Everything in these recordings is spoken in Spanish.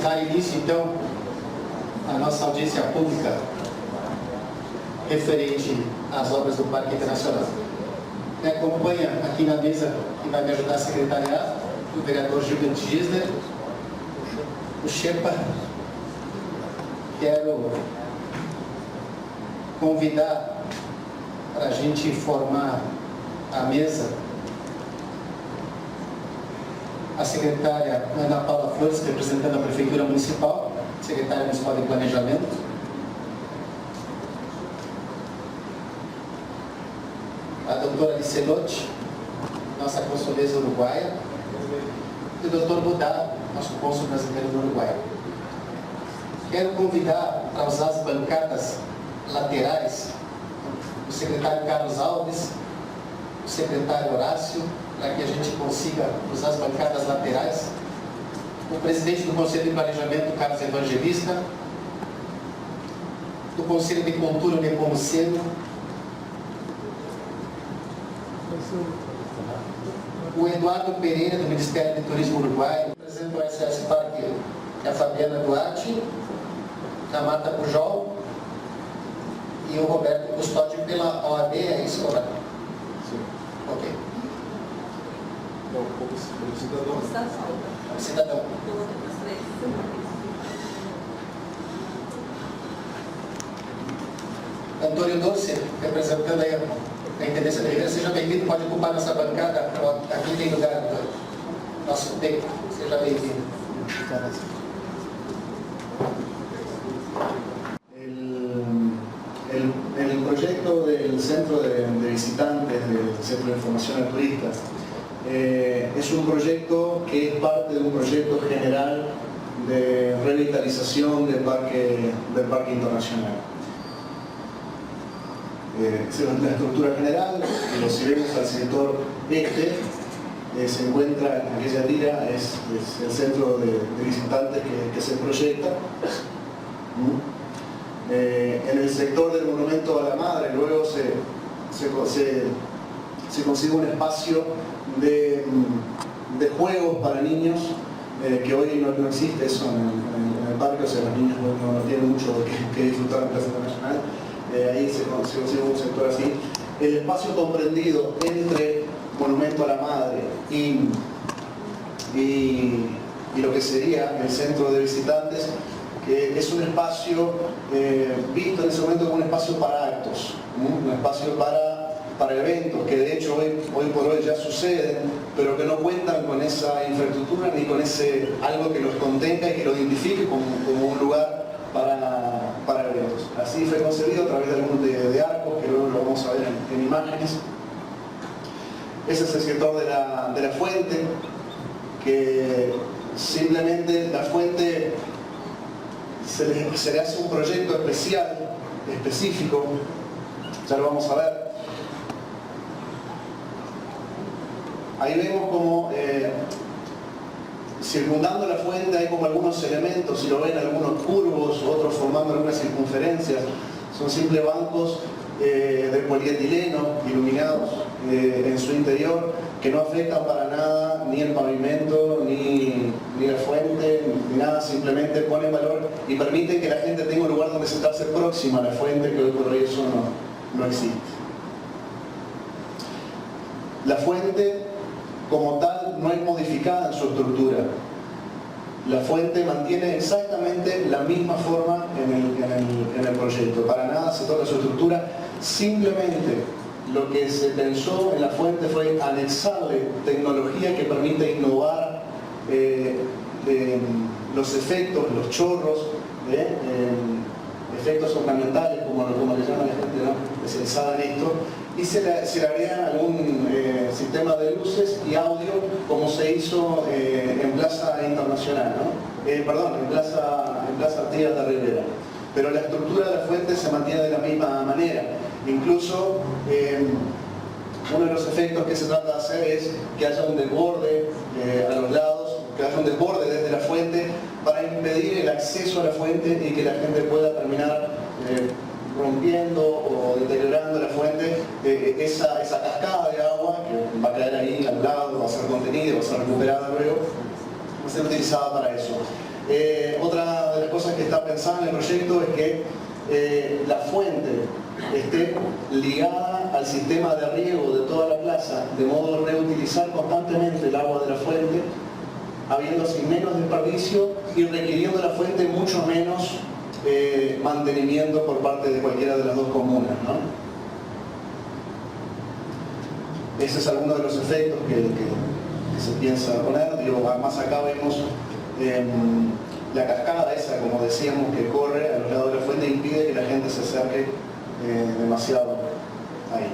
dar início, então, à nossa audiência pública referente às obras do Parque Internacional. Me acompanha aqui na mesa, que vai me ajudar a secretariar, o vereador Gilberto Gisler, o Xepa. Quero convidar para a gente formar a mesa a secretária Ana Paula Flores, representando a Prefeitura Municipal, secretária municipal de Planejamento. A doutora Licelotti, nossa consuleza uruguaia. E o doutor Budá, nosso cônsul brasileiro no Uruguai. Quero convidar para usar as bancadas laterais o secretário Carlos Alves, o secretário Horácio, para que a gente consiga usar as bancadas laterais, o presidente do Conselho de Planejamento, Carlos Evangelista, do Conselho de Cultura, o Nepomuceno, o Eduardo Pereira, do Ministério de Turismo Uruguai, representa o SS Parque, a Fabiana Duarte, a Marta Pujol e o Roberto Custódio pela OAB, é isso, Roberto? Sim. Ok. Não, como cidadão. Cidadão. Antônio Dorce, representando aí a Intendência de Ribeira, seja bem-vindo, pode ocupar nossa bancada, aqui tem lugar do nosso tempo, seja bem-vindo. El proyecto del Centro de Visitantes, del Centro de Información a Turistas, es un proyecto que es parte de un proyecto general de revitalización del Parque Internacional. Según la estructura general, si vemos al sector este, se encuentra en aquella tira, es el centro de visitantes que se proyecta. En el sector del Monumento a la Madre luego se consigue un espacio de juegos para niños, que hoy no existe eso en el parque, o sea, los niños no tienen mucho que disfrutar en Plaza Internacional. Ahí se consigue un sector así. El espacio comprendido entre Monumento a la Madre y lo que sería el centro de visitantes, que es un espacio visto en ese momento como un espacio para actos, un espacio para eventos, que de hecho hoy por hoy ya suceden, pero que no cuentan con esa infraestructura ni con ese algo que los contenga y que lo identifique como un lugar para eventos. Así fue concebido a través de arcos, que luego lo vamos a ver en imágenes. Ese es el sector de la fuente, que simplemente la fuente se le hace un proyecto especial, específico, ya lo vamos a ver. Ahí vemos como circundando la fuente hay como algunos elementos, si lo ven, algunos curvos, otros formando algunas circunferencias. Son simples bancos de polietileno iluminados en su interior, que no afectan para nada ni el pavimento, ni la fuente, ni nada, simplemente ponen valor y permiten que la gente tenga un lugar donde sentarse próxima a la fuente, que hoy por hoy eso no existe. La fuente como tal no es modificada en su estructura. La fuente mantiene exactamente la misma forma en el proyecto. Para nada se toca su estructura, simplemente lo que se pensó en la fuente fue anexarle tecnología que permite innovar los efectos, los chorros, efectos ornamentales, como le llama la gente, ¿no?, especializada en esto, y se le agrega algún sistema de luces y audio, como se hizo en Plaza Internacional, ¿no? En Plaza Artigas de Rivera. Pero la estructura de la fuente se mantiene de la misma manera. Incluso uno de los efectos que se trata de hacer es que haya un desborde a los lados, que haya un desborde desde la fuente para impedir el acceso a la fuente y que la gente pueda terminar rompiendo o deteriorando la fuente, esa cascada de agua que va a caer ahí al lado, va a ser contenida, va a ser recuperada luego, va a ser utilizada para eso. Otra de las cosas que está pensada en el proyecto es que la fuente esté ligada al sistema de riego de toda la plaza, de modo de reutilizar constantemente el agua de la fuente, habiendo así menos desperdicio y requiriendo la fuente mucho menos mantenimiento por parte de cualquiera de las dos comunas, ¿no? Ese es alguno de los efectos que se piensa poner. Digo, más acá vemos la cascada esa, como decíamos, que corre a los lados de la fuente e impide que la gente se acerque demasiado ahí.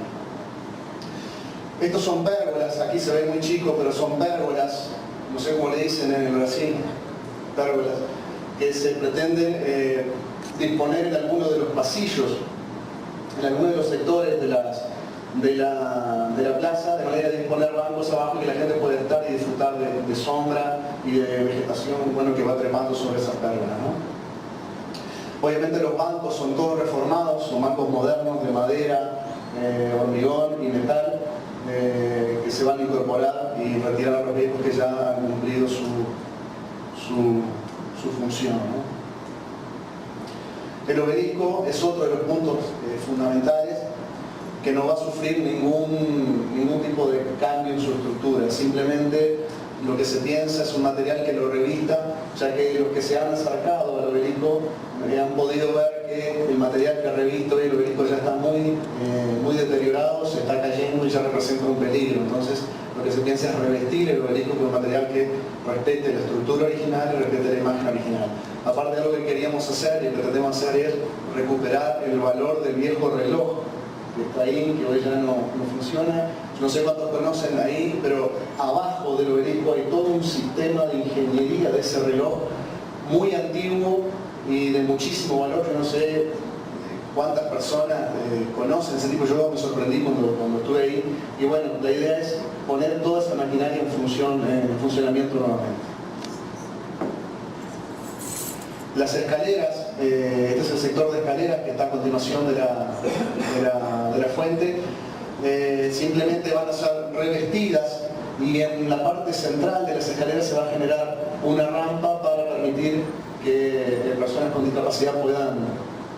Estos son pérgolas, aquí se ve muy chico, pero son pérgolas, no sé cómo le dicen en el Brasil, pérgolas, que se pretenden disponer en algunos de los pasillos, en algunos de los sectores de la plaza, de manera de disponer bancos abajo y que la gente pueda estar y disfrutar de sombra y de vegetación, bueno, que va trepando sobre esas pérgolas, ¿no? Obviamente los bancos son todos reformados, son bancos modernos de madera, hormigón y metal, que se van a incorporar y retirar a los viejos que ya han cumplido su función, ¿no? El obelisco es otro de los puntos fundamentales, que no va a sufrir ningún tipo de cambio en su estructura. Simplemente lo que se piensa es un material que lo revista, ya que los que se han acercado al obelisco han podido ver que el material que reviste hoy el obelisco ya está muy deteriorado, se está cayendo y ya representa un peligro. Entonces lo que se piensa es revestir el obelisco con un material que respete la estructura original y respete la imagen original. Aparte de lo que queríamos hacer y pretendemos hacer es recuperar el valor del viejo reloj que está ahí, que hoy ya no funciona. No sé cuántos conocen ahí, pero abajo del obelisco hay todo un sistema de ingeniería de ese reloj muy antiguo y de muchísimo valor. Yo no sé cuántas personas conocen ese tipo. Yo me sorprendí cuando estuve ahí. Y bueno, la idea es poner toda esa maquinaria en funcionamiento nuevamente. Las escaleras, este es el sector de escaleras que está a continuación de la fuente, simplemente van a ser revestidas y en la parte central de las escaleras se va a generar una rampa para permitir que personas con discapacidad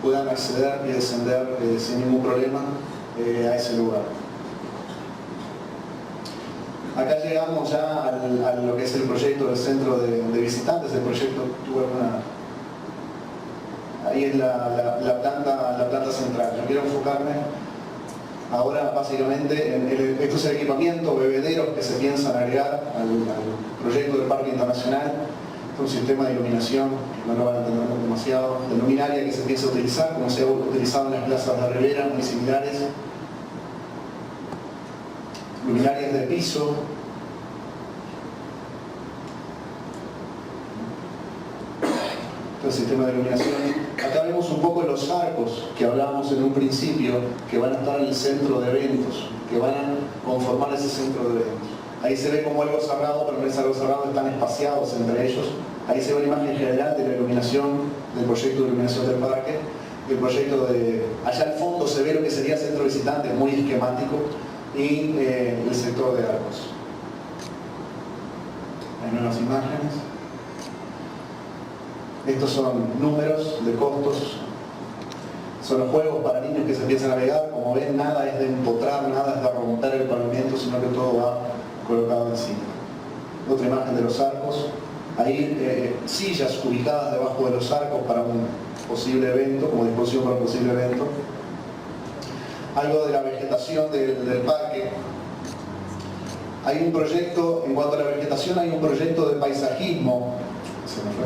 puedan acceder y descender sin ningún problema a ese lugar. Acá llegamos ya a lo que es el proyecto del centro de visitantes. El proyecto tuvo ahí es la planta central. Yo quiero enfocarme ahora básicamente en esto es el equipamiento, bebederos que se piensan agregar al proyecto del Parque Internacional. Esto es un sistema de iluminación, que no lo van a entender demasiado. La luminaria que se piensa utilizar, como se ha utilizado en las plazas de Rivera, muy similares. Luminarias de piso. El sistema de iluminación. Acá vemos un poco los arcos que hablábamos en un principio, que van a estar en el centro de eventos, que van a conformar ese centro de eventos. Ahí se ve como algo cerrado, pero no es algo cerrado, están espaciados entre ellos. Ahí se ve una imagen general de la iluminación, del proyecto de iluminación del parque. El proyecto allá al fondo se ve lo que sería centro visitante, muy esquemático, y el sector de arcos. Hay nuevas imágenes. Estos son números de costos. Son los juegos para niños que se empiezan a navegar. Como ven, nada es de empotrar, nada es de romper el pavimento, sino que todo va colocado encima. Otra imagen de los arcos. Ahí sillas ubicadas debajo de los arcos para un posible evento, como disposición para un posible evento. Algo de la vegetación del parque. Hay un proyecto, en cuanto a la vegetación, hay un proyecto de paisajismo. Se me fue.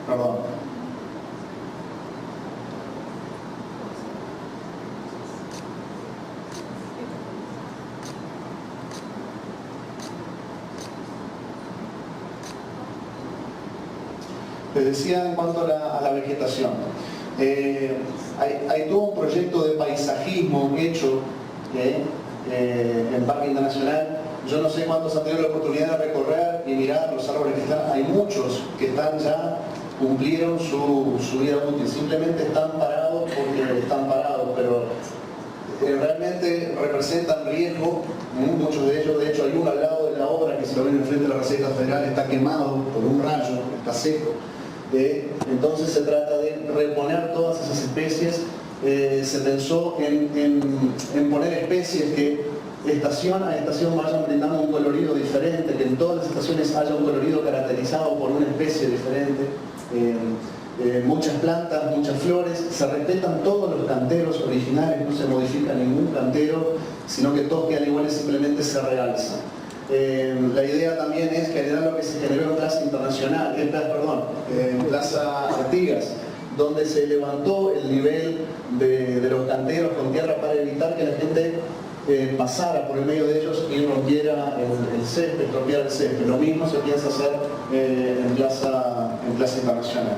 Perdón. Les decía en cuanto a la vegetación. Hay todo un proyecto de paisajismo hecho en Parque Internacional. Yo no sé cuántos han tenido la oportunidad de recorrer y mirar los árboles que están. Hay muchos que están ya cumplieron su vida útil. Simplemente están parados porque están parados, pero realmente representan riesgo, muchos de ellos. De hecho, hay uno al lado de la obra que, si lo ven enfrente de la Receta Federal, está quemado por un rayo, está seco. Entonces se trata de reponer todas esas especies. Se pensó en poner especies que estación a estación vayan brindando un colorido diferente, que en todas las estaciones haya un colorido caracterizado por una especie diferente. Muchas plantas, muchas flores, se respetan todos los canteros originales, no se modifica ningún cantero, sino que todos quedan iguales, simplemente se realzan. La idea también es generar lo que se generó en Plaza Internacional, en Plaza Artigas, donde se levantó el nivel de los canteros con tierra para evitar que la gente pasara por el medio de ellos y rompiera el césped, estropeara el césped. Lo mismo se piensa hacer en Plaza Internacional.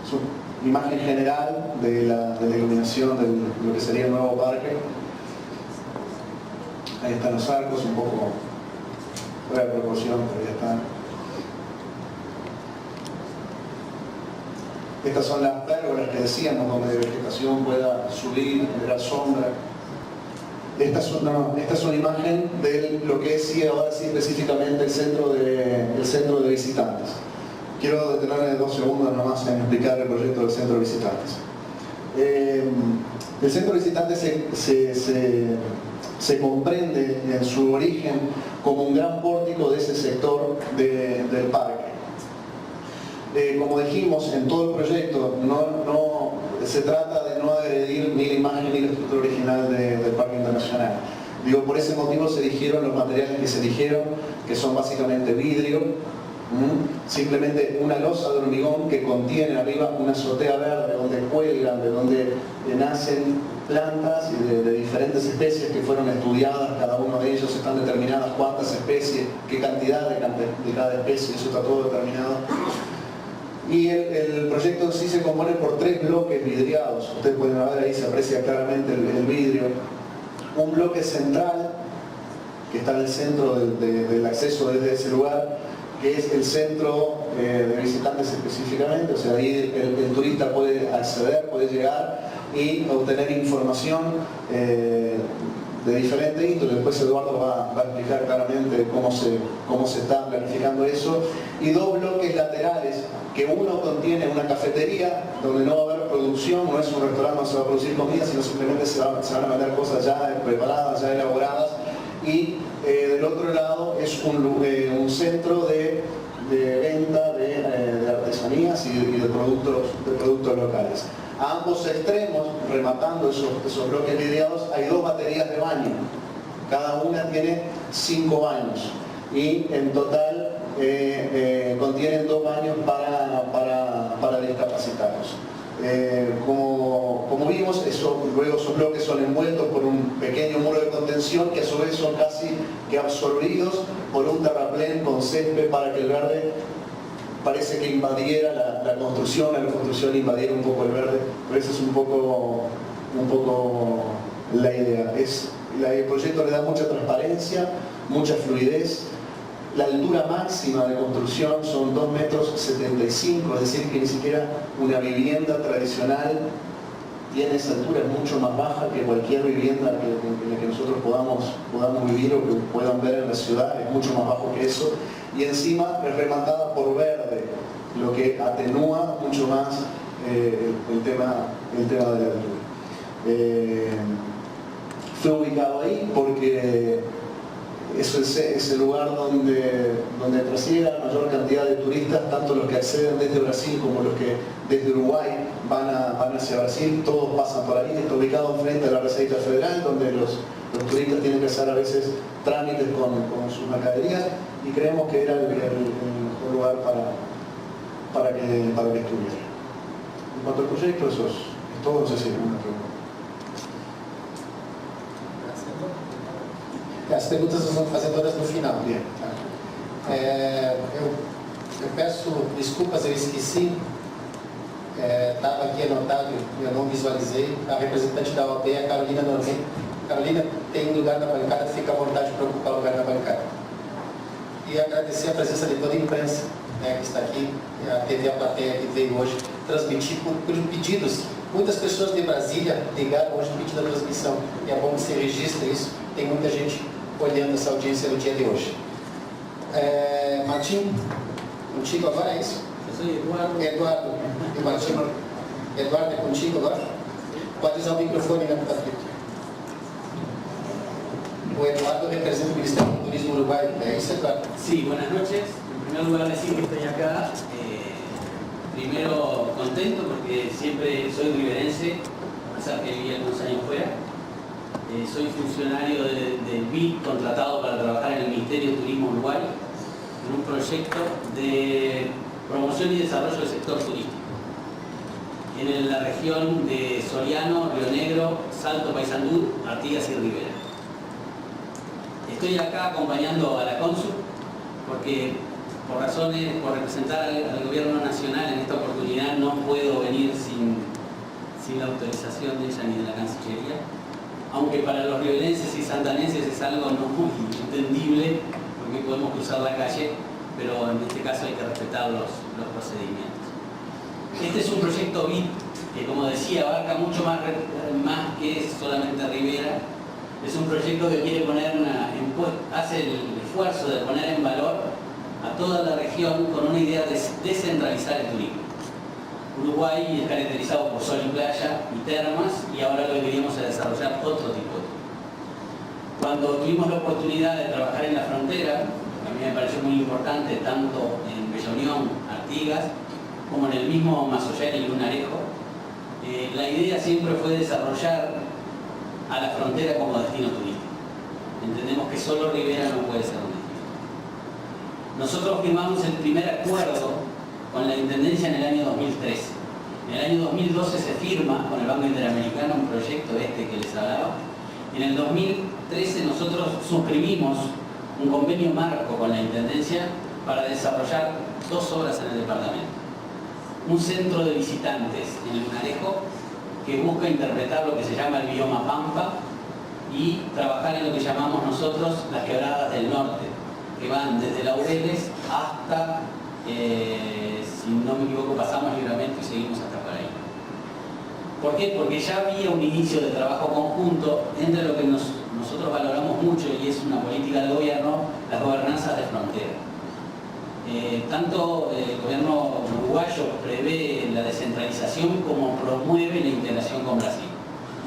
Su imagen general de la iluminación de lo que sería el nuevo parque. Ahí están los arcos, un poco fuera de proporción, pero ya están. Estas son las pérgolas que decíamos, donde la vegetación pueda subir, generar sombra. Esta es una imagen de lo que es, ahora sí, específicamente el centro de visitantes. Quiero detenerme 2 segundos nomás en explicar el proyecto del centro de visitantes. El centro de visitantes se comprende en su origen como un gran pórtico de ese sector del parque. Como dijimos, en todo el proyecto se trata de no agredir ni la imagen ni la estructura original del Parque Internacional. Por ese motivo se eligieron los materiales que se eligieron, que son básicamente vidrio, simplemente una losa de hormigón que contiene arriba una azotea verde donde cuelgan, de donde nacen plantas y de diferentes especies que fueron estudiadas. Cada uno de ellos están determinadas cuántas especies, qué cantidad de cada especie, eso está todo determinado. Y el proyecto en sí se compone por 3 bloques vidriados. Ustedes pueden ver ahí, se aprecia claramente el vidrio. Un bloque central, que está en el centro del acceso desde ese lugar, que es el centro de visitantes específicamente. O sea, ahí el turista puede acceder, puede llegar y obtener información de diferente índole. Después Eduardo va a explicar claramente cómo se está planificando eso. Y 2 bloques laterales, que uno contiene una cafetería donde no va a haber producción, no es un restaurante donde se va a producir comida, sino simplemente se van a meter cosas ya preparadas, ya elaboradas. Y del otro lado es un centro de venta de artesanías y de productos locales. A ambos extremos, rematando esos bloques vidriados, hay 2 baterías de baño. Cada una tiene 5 baños y en total contienen 2 baños para discapacitados. Como vimos, luego esos bloques son envueltos por un pequeño muro de contención que a su vez son casi que absorbidos por un terraplén con césped para que el verde parece que invadiera la construcción invadiera un poco el verde, pero esa es un poco la idea. El proyecto le da mucha transparencia, mucha fluidez. La altura máxima de construcción son 2,75 metros, es decir que ni siquiera una vivienda tradicional tiene esa altura, es mucho más baja que cualquier vivienda en la que nosotros podamos vivir o que puedan ver en la ciudad, es mucho más bajo que eso. Y encima es rematada por verde, lo que atenúa mucho más el tema de la altura. Fue ubicado ahí porque es el lugar donde trasiega la mayor cantidad de turistas, tanto los que acceden desde Brasil como los que desde Uruguay van hacia Brasil. Todos pasan por ahí. Está ubicado frente a la Receta Federal, donde los turistas tienen que hacer a veces trámites con sus mercaderías, y creemos que era el mejor lugar para que estuviera. En cuanto al proyecto, eso es todo. No sé si hay alguna pregunta. As perguntas nós vamos fazer todas no final. Eu peço desculpas, eu esqueci. Estava aqui anotado, eu não visualizei. A representante da OAB é a Carolina Norman. Carolina, tem lugar na bancada, fica à vontade para ocupar o lugar na bancada. E agradecer a presença de toda a imprensa, né, que está aqui, a TV A Plateia que veio hoje transmitir por pedidos. Muitas pessoas de Brasília ligaram hoje no pedido da transmissão, e é bom que você registre isso, tem muita gente olhando essa audiência no dia de hoje. Martim, contigo agora, é isso? Eu sou Eduardo. Eduardo e Martim. Eduardo, é contigo agora? Pode usar o microfone, né, Patrícia? O Eduardo representa o Ministerio de Turismo Uruguay. ¿Es eso, Eduardo? Sí, buenas noches. En primer lugar decir que estoy acá. Primero contento porque siempre soy riverense, a pesar que viví algunos años fuera. Soy funcionario del BID contratado para trabajar en el Ministerio de Turismo Uruguay en un proyecto de promoción y desarrollo del sector turístico en la región de Soriano, Río Negro, Salto, Paysandú, Artigas y Rivera. Estoy acá acompañando a la cónsul porque por representar al gobierno nacional en esta oportunidad no puedo venir sin la autorización de ella ni de la Cancillería, aunque para los riolenses y santanenses es algo no muy entendible porque podemos cruzar la calle, pero en este caso hay que respetar los procedimientos. Este es un proyecto BID que, como decía, abarca mucho más que solamente Rivera. Es un proyecto que quiere hace el esfuerzo de poner en valor a toda la región con una idea de descentralizar el turismo. Uruguay es caracterizado por sol y playa y termas, y ahora lo que queríamos es desarrollar otro tipo de turismo. Cuando tuvimos la oportunidad de trabajar en la frontera, a mí me pareció muy importante, tanto en Bella Unión, Artigas, como en el mismo Mazoyán y Lunarejo, la idea siempre fue desarrollar a la frontera como destino turístico. Entendemos que solo Rivera no puede ser un destino. Nosotros firmamos el primer acuerdo con la Intendencia en el año 2013. En el año 2012 se firma con el Banco Interamericano un proyecto que les hablaba. En el 2013 nosotros suscribimos un convenio marco con la Intendencia para desarrollar 2 obras en el departamento. Un centro de visitantes en Lunarejo que busca interpretar lo que se llama el bioma Pampa y trabajar en lo que llamamos nosotros las quebradas del norte, que van desde Laureles hasta, si no me equivoco, pasamos Libramento y seguimos hasta por ahí. ¿Por qué? Porque ya había un inicio de trabajo conjunto entre lo que nosotros valoramos mucho, y es una política del gobierno, las gobernanzas de frontera. Tanto el gobierno uruguayo prevé la descentralización como promueve la integración con Brasil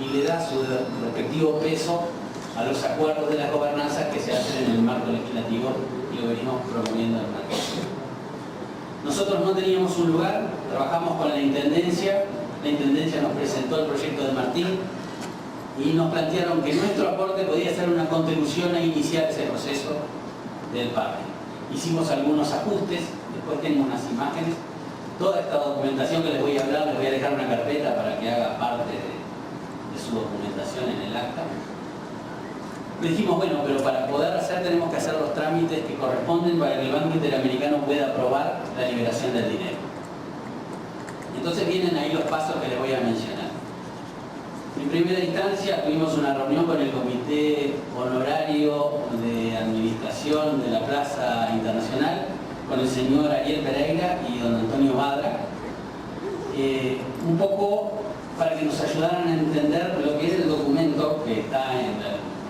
y le da su respectivo peso a los acuerdos de las gobernanzas que se hacen en el marco legislativo, y lo venimos promoviendo en el marco. Nosotros no teníamos un lugar, trabajamos con la Intendencia nos presentó el proyecto de Martín y nos plantearon que nuestro aporte podía ser una contribución a iniciar ese proceso del parque. Hicimos algunos ajustes, después tengo unas imágenes. Toda esta documentación que les voy a hablar, les voy a dejar una carpeta para que haga parte de su documentación en el acta. Le dijimos, bueno, pero para poder hacer tenemos que hacer los trámites que corresponden para que el Banco Interamericano pueda aprobar la liberación del dinero. Entonces vienen ahí los pasos que les voy a mencionar. En primera instancia tuvimos una reunión con el Comité Honorario de Administración de la Plaza Internacional, con el señor Ariel Pereira y don Antonio Badra, un poco para que nos ayudaran a entender lo que es el documento que está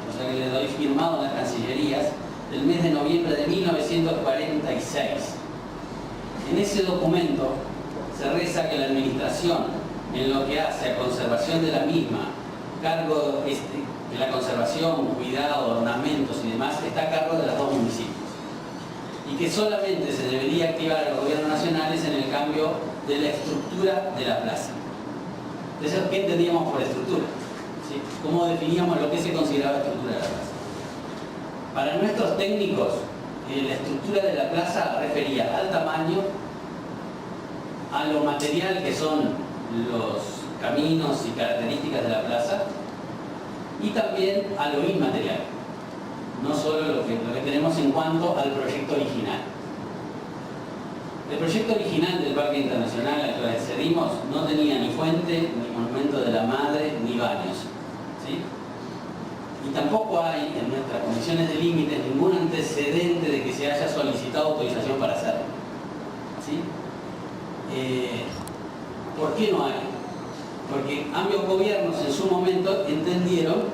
o sea, que le doy firmado en las Cancillerías del mes de noviembre de 1946. En ese documento se reza que la administración, en lo que hace a conservación de la misma, cargo de la conservación, cuidado, ornamentos y demás, está a cargo de los 2 municipios. Y que solamente se debería activar a los gobiernos nacionales en el cambio de la estructura de la plaza. Entonces, ¿qué entendíamos por estructura? ¿Sí? ¿Cómo definíamos lo que se consideraba estructura de la plaza? Para nuestros técnicos, la estructura de la plaza refería al tamaño, a lo material que son los caminos y características de la plaza, y también a lo inmaterial, no solo lo que tenemos en cuanto al proyecto original. El proyecto original del Parque Internacional al que accedimos no tenía ni fuente, ni monumento de la madre, ni baños, ¿sí? y tampoco hay en nuestras comisiones de límites ningún antecedente de que se haya solicitado autorización para hacerlo. ¿Sí? ¿Por qué no hay? Porque ambos gobiernos en su momento entendieron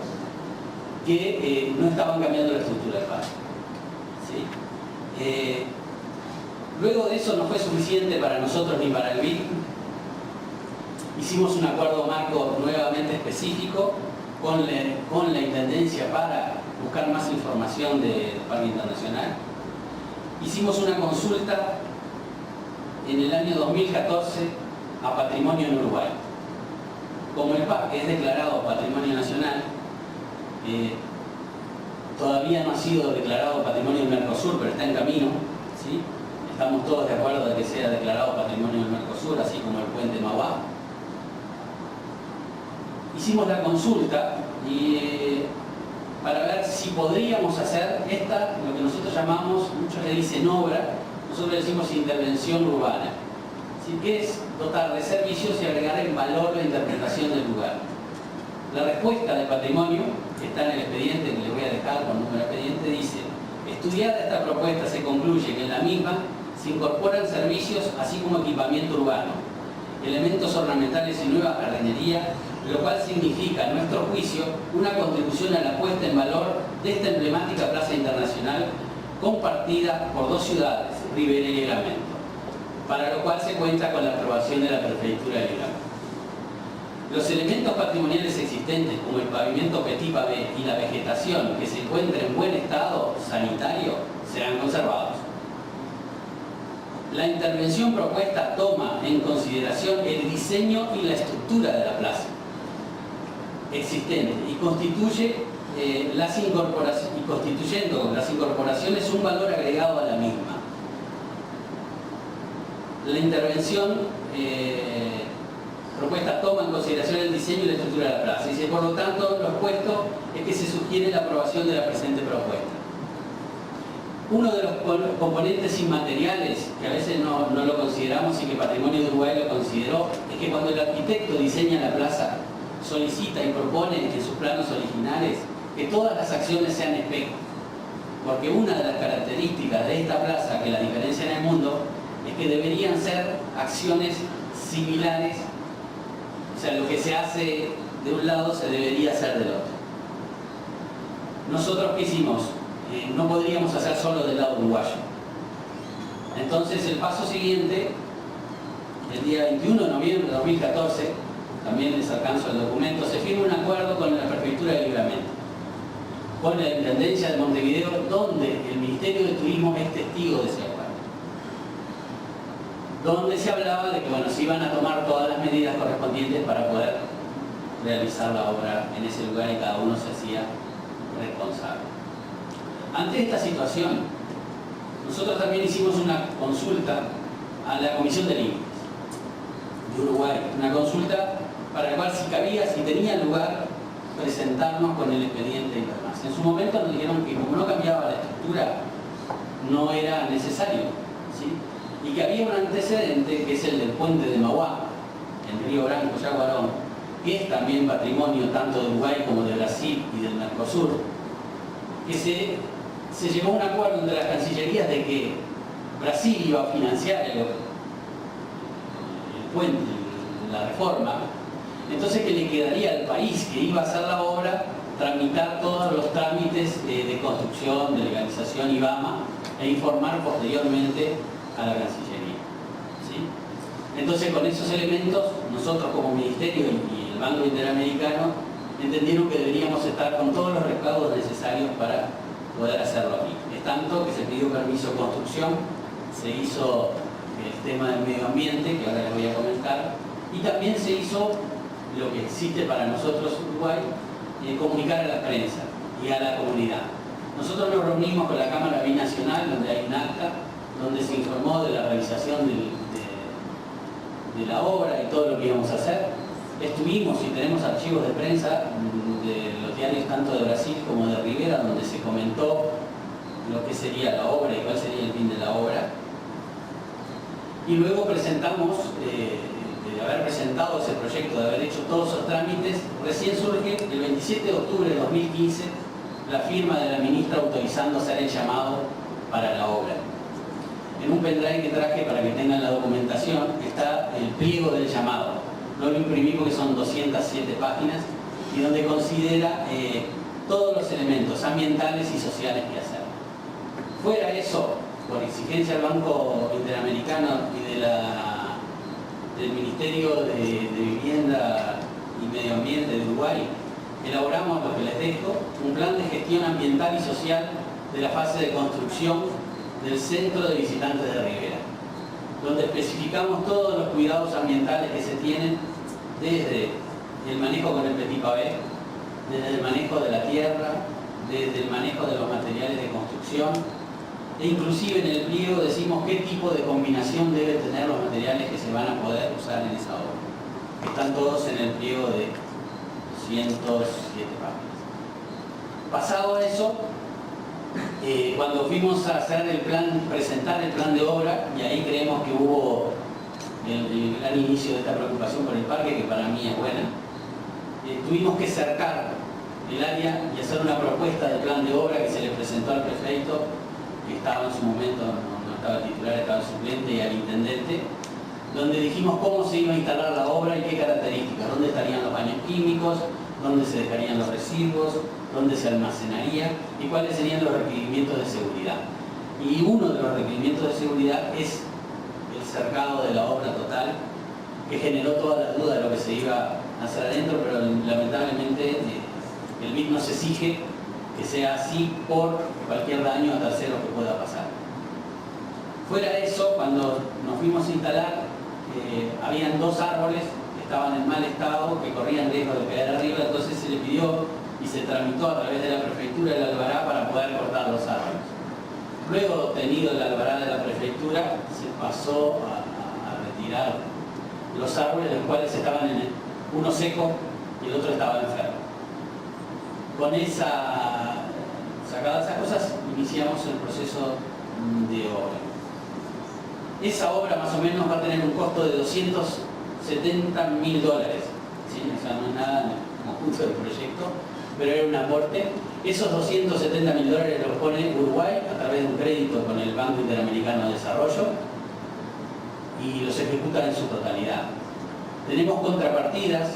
que no estaban cambiando la estructura del parque. ¿Sí? Luego de eso no fue suficiente para nosotros ni para el BID. Hicimos un acuerdo marco nuevamente específico con la Intendencia para buscar más información del Parque Internacional. Hicimos una consulta en el año 2014 a Patrimonio en Uruguay. Como el parque es declarado Patrimonio Nacional, todavía no ha sido declarado Patrimonio del Mercosur, pero está en camino, ¿sí? Estamos todos de acuerdo de que sea declarado Patrimonio del Mercosur, así como el puente Mauá. Hicimos la consulta para ver si podríamos hacer lo que nosotros llamamos, muchos le dicen obra, nosotros le decimos intervención urbana. ¿Sí? Que es dotar de servicios y agregar en valor la interpretación del lugar. La respuesta de Patrimonio, que está en el expediente, que le voy a dejar con número de expediente, dice: estudiada esta propuesta se concluye que en la misma se incorporan servicios así como equipamiento urbano, elementos ornamentales y nueva jardinería, lo cual significa, a nuestro juicio, una contribución a la puesta en valor de esta emblemática plaza internacional compartida por dos ciudades, Rivera y Livramento, para lo cual se cuenta con la aprobación de la Prefectura de Livramento. Los elementos patrimoniales existentes, como el pavimento petit pavé y la vegetación que se encuentra en buen estado sanitario, serán conservados. La intervención propuesta toma en consideración el diseño y la estructura de la plaza existente y constituyendo las incorporaciones un valor agregado a la misma. La intervención propuesta toma en consideración el diseño y la estructura de la plaza. Dice, por lo tanto, lo expuesto es que se sugiere la aprobación de la presente propuesta. Uno de los componentes inmateriales, que a veces no lo consideramos y que Patrimonio de Uruguay lo consideró, es que cuando el arquitecto diseña la plaza, solicita y propone en sus planos originales que todas las acciones sean espejo. Porque una de las características de esta plaza que la diferencia en el mundo es que deberían ser acciones similares. O sea, lo que se hace de un lado se debería hacer del otro. ¿Nosotros qué hicimos? No podríamos hacer solo del lado uruguayo. Entonces el paso siguiente, el día 21 de noviembre de 2014, también les alcanzo el documento, se firma un acuerdo con la Prefectura de Livramento, con la Intendencia de Montevideo, donde el Ministerio de Turismo es testigo de ese acuerdo. Donde se hablaba de que se iban a tomar todas las medidas correspondientes para poder realizar la obra en ese lugar y cada uno se hacía responsable. Ante esta situación, nosotros también hicimos una consulta a la Comisión de Límites de Uruguay, una consulta para la cual si tenía lugar presentarnos con el expediente y demás. En su momento nos dijeron que como no cambiaba la estructura, no era necesario, ¿sí? Y que había un antecedente, que es el del puente de Mauá, en Río Branco, Yaguarón, que es también patrimonio tanto de Uruguay como de Brasil y del Mercosur, que se llegó a un acuerdo entre las cancillerías de que Brasil iba a financiar el puente, la reforma, entonces que le quedaría al país que iba a hacer la obra tramitar todos los trámites de construcción, de legalización IBAMA e informar posteriormente a la Cancillería. ¿Sí? Entonces con esos elementos nosotros como Ministerio y el Banco Interamericano entendieron que deberíamos estar con todos los recaudos necesarios para poder hacerlo aquí. Es tanto que se pidió permiso de construcción, se hizo el tema del medio ambiente, que ahora les voy a comentar, y también se hizo lo que existe para nosotros Uruguay, comunicar a la prensa y a la comunidad. Nosotros nos reunimos con la Cámara Binacional, donde hay un acta, donde se informó de la realización de la obra y todo lo que íbamos a hacer. Estuvimos y tenemos archivos de prensa de los diarios tanto de Brasil como de Rivera, donde se comentó lo que sería la obra y cuál sería el fin de la obra. Y luego presentamos, haber presentado ese proyecto, de haber hecho todos esos trámites, recién surge el 27 de octubre de 2015 la firma de la ministra autorizando hacer el llamado para la obra. En un pendrive que traje para que tengan la documentación está el pliego del llamado. No lo imprimí porque son 207 páginas y donde considera todos los elementos ambientales y sociales que hacer. Fuera eso, por exigencia del Banco Interamericano y del Ministerio de Vivienda y Medio Ambiente de Uruguay, elaboramos, lo que les dejo, un plan de gestión ambiental y social de la fase de construcción del Centro de Visitantes de Rivera, donde especificamos todos los cuidados ambientales que se tienen desde el manejo con el Petit Pavé, desde el manejo de la tierra, desde el manejo de los materiales de construcción, e inclusive en el pliego decimos qué tipo de combinación deben tener los materiales que se van a poder usar en esa obra. Están todos en el pliego de 107 páginas. Pasado eso, cuando fuimos a hacer el plan, presentar el plan de obra, y ahí creemos que hubo el gran inicio de esta preocupación por el parque, que para mí es buena, tuvimos que cercar el área y hacer una propuesta de plan de obra que se le presentó al prefecto, que estaba en su momento, no estaba el titular, estaba el suplente, y al intendente, donde dijimos cómo se iba a instalar la obra y qué características, dónde estarían los baños químicos, dónde se dejarían los residuos, dónde se almacenaría y cuáles serían los requerimientos de seguridad. Y uno de los requerimientos de seguridad es el cercado de la obra total, que generó toda la duda de lo que se iba a hacer adentro, pero lamentablemente el BID nos exige que sea así por cualquier daño a terceros que pueda pasar. Fuera de eso, cuando nos fuimos a instalar, habían 2 árboles que estaban en mal estado, que corrían riesgo de caer arriba, entonces se le pidió y se tramitó a través de la prefectura el albará para poder cortar los árboles. Luego, obtenido el albará de la prefectura, se pasó a retirar los árboles, los cuales estaban uno seco y el otro estaba enfermo. Con sacadas esas cosas, iniciamos el proceso de obra. Esa obra más o menos va a tener un costo de $270.000, ¿sí? O sea, no es nada en el conjunto del proyecto, pero era un aporte. Esos $270.000 los pone Uruguay a través de un crédito con el Banco Interamericano de Desarrollo y los ejecuta en su totalidad. Tenemos contrapartidas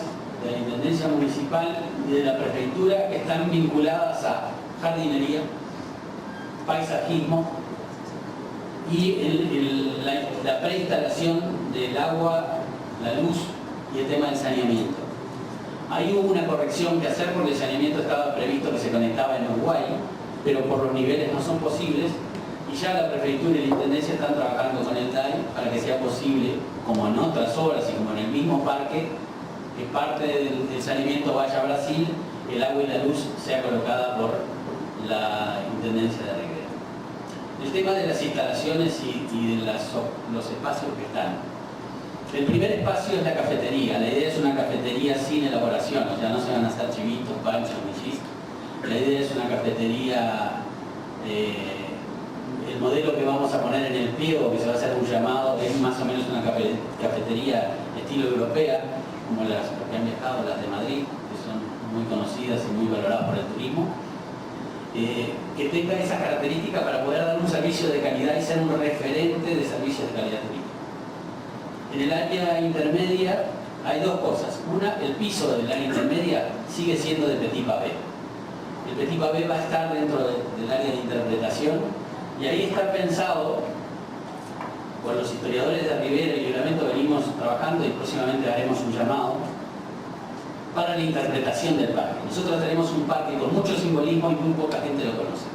de la Intendencia Municipal y de la Prefectura que están vinculadas a jardinería, paisajismo y la preinstalación del agua, la luz y el tema del saneamiento. Ahí hubo una corrección que hacer porque el saneamiento estaba previsto que se conectaba en Uruguay, pero por los niveles no son posibles, y ya la Prefectura y la Intendencia están trabajando con el DAI para que sea posible, como en otras obras y como en el mismo parque, que parte del saneamiento vaya a Brasil, el agua y la luz sea colocada por la Intendencia de Rivera. El tema de las instalaciones y de los espacios que están. El primer espacio es la cafetería. La idea es una cafetería sin elaboración, o sea, no se van a hacer chivitos, panchos, michis. La idea es una cafetería, el modelo que vamos a poner en el pliego, que se va a hacer un llamado, es más o menos una cafetería estilo europea, como las que han viajado, las de Madrid, que son muy conocidas y muy valoradas por el turismo. Que tenga esa característica para poder dar un servicio de calidad y ser un referente de servicios de calidad turística. En el área intermedia hay 2 cosas. Una, el piso del área intermedia sigue siendo de Petit Pavé. El Petit Pavé va a estar dentro del área de interpretación y ahí está pensado, por los historiadores de Rivera y Livramento venimos trabajando y próximamente haremos un llamado para la interpretación del parque. Nosotros tenemos un parque con mucho simbolismo y muy poca gente lo conoce.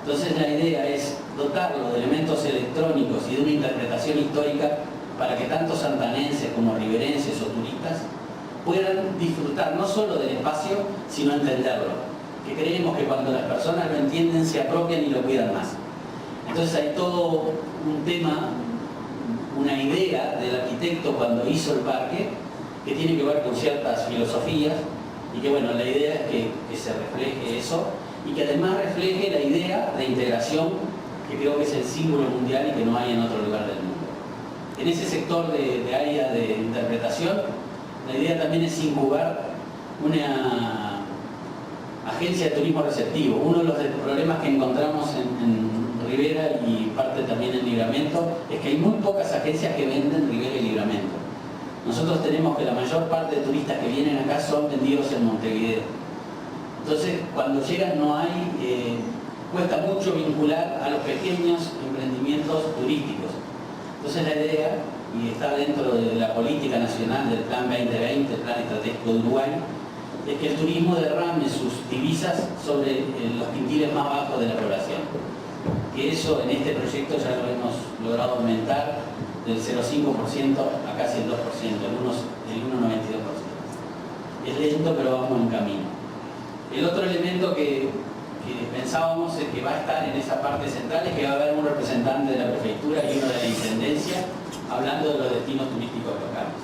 Entonces la idea es dotarlo de elementos electrónicos y de una interpretación histórica para que tanto santanenses como riverenses o turistas puedan disfrutar no solo del espacio, sino entenderlo. Que creemos que cuando las personas lo entienden se apropian y lo cuidan más. Entonces hay todo un tema, una idea del arquitecto cuando hizo el parque que tiene que ver con ciertas filosofías y que bueno, la idea es que se refleje eso y que además refleje la idea de integración que creo que es el símbolo mundial y que no hay en otro lugar del mundo. en ese sector de área de interpretación, la idea también es incubar una agencia de turismo receptivo. Uno de los problemas que encontramos en Rivera y parte también en Libramento es que hay muy pocas agencias que venden Rivera y Libramento. Nosotros tenemos que la mayor parte de turistas que vienen acá son vendidos en Montevideo. Entonces, cuando llegan no hay, cuesta mucho vincular a los pequeños emprendimientos turísticos. Entonces la idea, y está dentro de la política nacional del Plan 2020, el Plan Estratégico de Uruguay, es que el turismo derrame sus divisas sobre los quintiles más bajos de la población. Que eso en este proyecto ya lo hemos logrado aumentar del 0,5% a casi el 2%, el 1,92%. Es lento, pero vamos en camino. El otro elemento que pensábamos es que va a estar en esa parte central es que va a haber un representante de la prefectura y uno de la intendencia hablando de los destinos turísticos locales.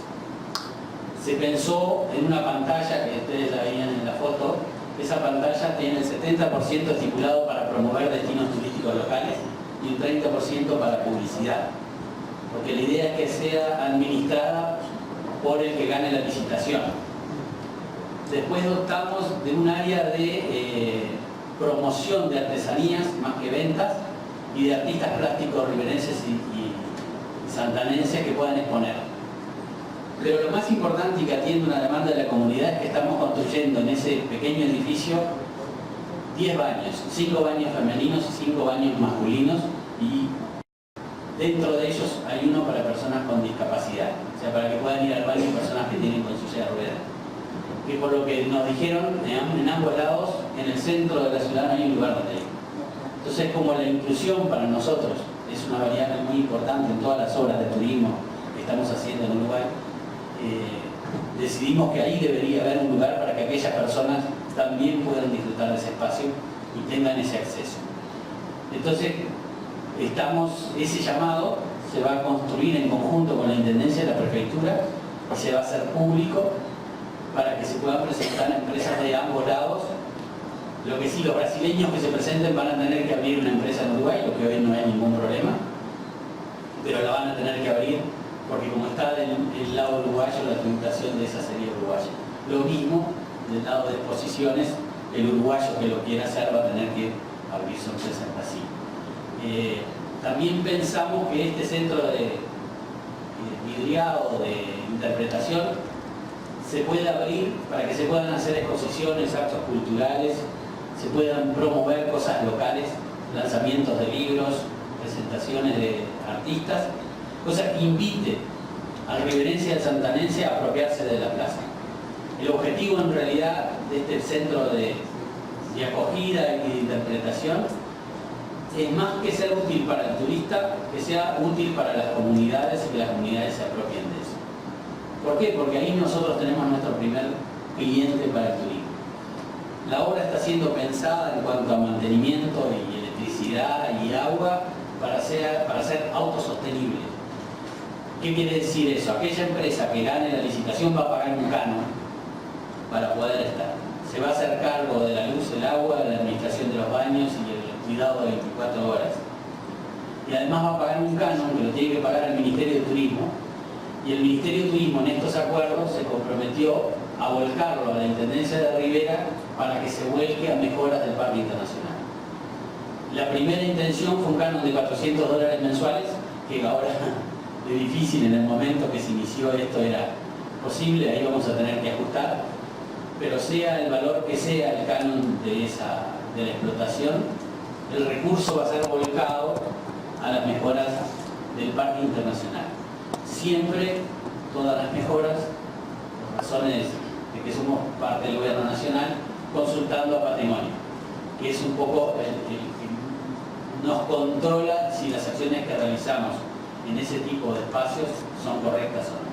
Se pensó en una pantalla que ustedes la veían en la foto. Esa pantalla tiene el 70% estipulado para promover destinos turísticos locales y un 30% para publicidad. Porque la idea es que sea administrada por el que gane la licitación. Después dotamos de un área de promoción de artesanías más que ventas y de artistas plásticos riverenses y santanenses que puedan exponer. Pero lo más importante y que atiende una demanda de la comunidad es que estamos construyendo en ese pequeño edificio 10 baños, 5 baños femeninos y 5 baños masculinos, y dentro de ellos hay uno para personas con discapacidad, o sea, para que puedan ir al baño personas que tienen con silla de ruedas. Que por lo que nos dijeron, en ambos lados, en el centro de la ciudad no hay un lugar donde ir. Entonces, como la inclusión para nosotros es una variable muy importante en todas las obras de turismo que estamos haciendo en Uruguay, decidimos que ahí debería haber un lugar para que aquellas personas también puedan disfrutar de ese espacio y tengan ese acceso. Entonces, ese llamado se va a construir en conjunto con la Intendencia de la Prefectura y se va a hacer público para que se puedan presentar empresas de ambos lados. Lo que sí, los brasileños que se presenten van a tener que abrir una empresa en Uruguay, lo que hoy no hay ningún problema, pero la van a tener que abrir porque como está del lado uruguayo, la tributación de esa sería uruguaya. Lo mismo del lado de exposiciones, el uruguayo que lo quiera hacer va a tener que abrir su empresa en Brasil. También pensamos que este centro de vidriado, de interpretación, se puede abrir para que se puedan hacer exposiciones, actos culturales, se puedan promover cosas locales, lanzamientos de libros, presentaciones de artistas, cosas que invite al riverense y al santanense a apropiarse de la plaza. El objetivo en realidad de este centro de acogida y de interpretación es más que ser útil para el turista, que sea útil para las comunidades y que las comunidades se apropien de eso. ¿Por qué? Porque ahí nosotros tenemos nuestro primer cliente para el turismo. La obra está siendo pensada en cuanto a mantenimiento y electricidad y agua para ser autosostenible. ¿Qué quiere decir eso? Aquella empresa que gane la licitación va a pagar un canon para poder estar. Se va a hacer cargo de la luz, el agua, de la administración de los baños y el cuidado de 24 horas. Y además va a pagar un canon que lo tiene que pagar el Ministerio de Turismo. Y el Ministerio de Turismo en estos acuerdos se comprometió a volcarlo a la Intendencia de Rivera para que se vuelque a mejoras del Parque Internacional. La primera intención fue un canon de $400 mensuales, que ahora es difícil, en el momento que se inició esto era posible, ahí vamos a tener que ajustar, pero sea el valor que sea el canon de la explotación, el recurso va a ser volcado a las mejoras del Parque Internacional. Siempre todas las mejoras, por razones de que somos parte del gobierno nacional, consultando a Patrimonio, que es un poco el que nos controla si las acciones que realizamos en ese tipo de espacios son correctas o no.